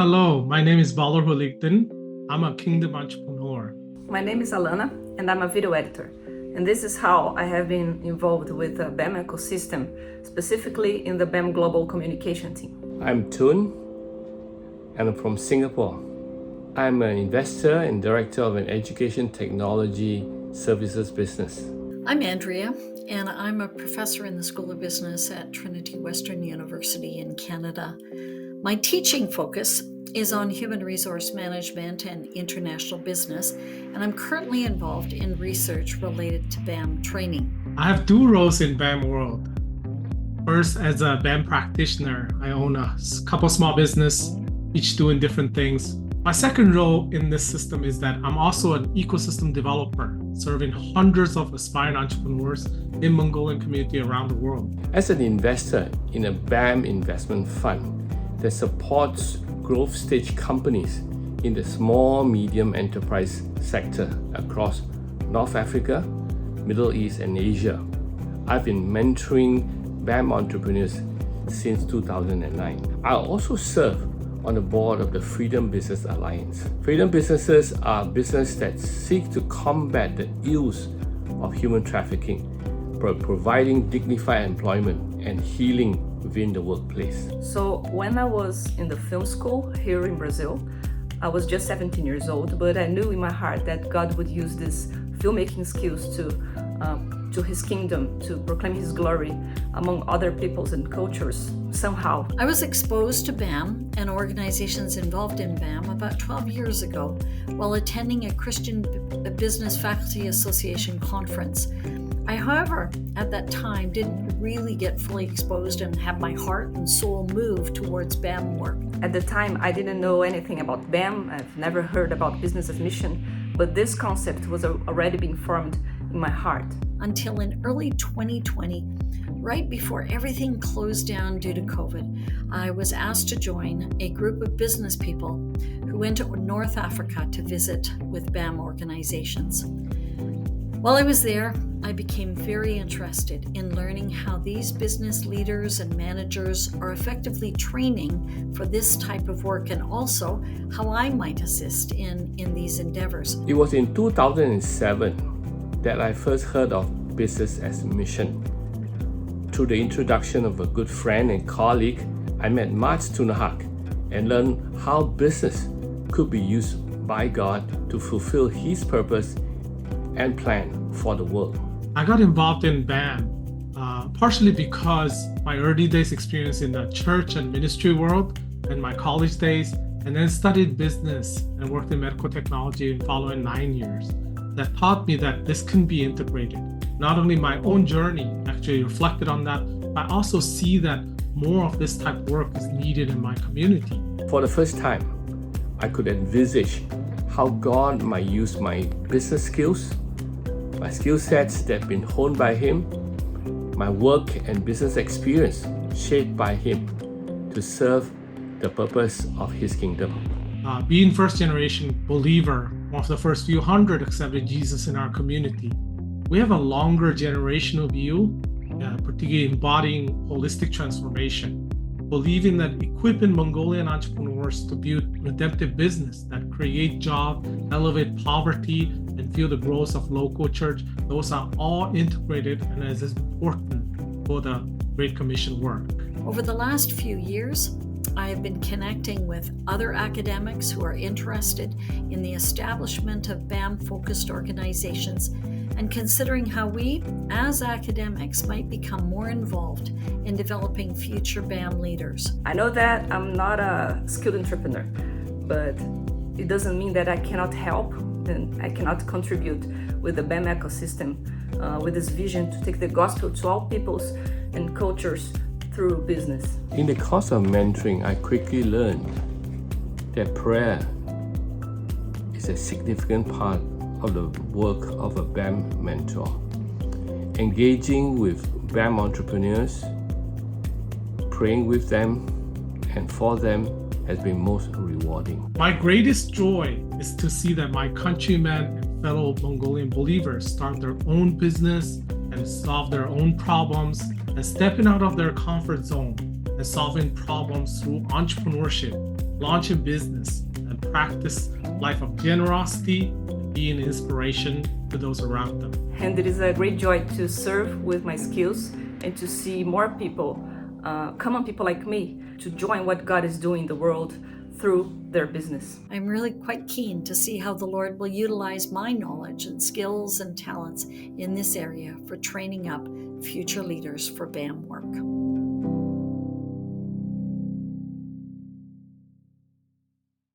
Hello, my name is Balor Holigden. I'm a Kingdom entrepreneur. My name is Alana, and I'm a video editor. And this is how I have been involved with the BAM ecosystem, specifically in the BAM Global Communication team. I'm Tun, and I'm from Singapore. I'm an investor and director of an education technology services business. I'm Andrea, and I'm a professor in the School of Business at Trinity Western University in Canada. My teaching focus is on human resource management and international business, and I'm currently involved in research related to BAM training. I have two roles in BAM world. First, as a BAM practitioner, I own a couple small business, each doing different things. My second role in this system is that I'm also an ecosystem developer, serving hundreds of aspiring entrepreneurs in Mongolian community around the world. As an investor in a BAM investment fund that supports growth stage companies in the small medium enterprise sector across North Africa, Middle East, and Asia, I've been mentoring BAM entrepreneurs since 2009. I also serve on the board of the Freedom Business Alliance. Freedom businesses are businesses that seek to combat the ills of human trafficking, providing dignified employment and healing within the workplace. So when I was in the film school here in Brazil, I was just 17 years old, but I knew in my heart that God would use these filmmaking skills to his kingdom, to proclaim his glory among other peoples and cultures somehow. I was exposed to BAM and organizations involved in BAM about 12 years ago while attending a Christian Business Faculty Association conference. I, however, at that time didn't really get fully exposed and have my heart and soul moved towards BAM work. At the time, I didn't know anything about BAM. I've never heard about business as mission, but this concept was already being formed in my heart. Until in early 2020, right before everything closed down due to COVID, I was asked to join a group of business people who went to North Africa to visit with BAM organizations. While I was there, I became very interested in learning how these business leaders and managers are effectively training for this type of work, and also how I might assist in these endeavors. It was in 2007 that I first heard of business as mission. Through the introduction of a good friend and colleague, I met Mats Tunahak and learned how business could be used by God to fulfill His purpose and plan for the world. I got involved in BAM partially because my early days experience in the church and ministry world and my college days, and then studied business and worked in medical technology in following 9 years. That taught me that this can be integrated. Not only my own journey actually reflected on that, but I also see that more of this type of work is needed in my community. For the first time, I could envisage how God might use my business skills, my skill sets that have been honed by Him, my work and business experience shaped by Him to serve the purpose of His kingdom. Being first generation believer, one of the first few hundred accepted Jesus in our community, we have a longer generational view, particularly embodying holistic transformation, believing that equipping Mongolian entrepreneurs to build redemptive business that create jobs, elevate poverty, and fuel the growth of local church, those are all integrated and as important for the Great Commission work. Over the last few years, I have been connecting with other academics who are interested in the establishment of BAM-focused organizations and considering how we, as academics, might become more involved in developing future BAM leaders. I know that I'm not a skilled entrepreneur, but it doesn't mean that I cannot help and I cannot contribute with the BAM ecosystem, with this vision to take the gospel to all peoples and cultures through business. In the course of mentoring, I quickly learned that prayer is a significant part of the work of a BAM mentor. Engaging with BAM entrepreneurs, praying with them and for them has been most rewarding. My greatest joy is to see that my countrymen and fellow Mongolian believers start their own business and solve their own problems, and stepping out of their comfort zone and solving problems through entrepreneurship launch a business, and practice a life of generosity and be an inspiration to those around them. And it is a great joy to serve with my skills and to see more people, common people like me, to join what God is doing in the world through their business. I'm really quite keen to see how the Lord will utilize my knowledge and skills and talents in this area for training up future leaders for BAM work.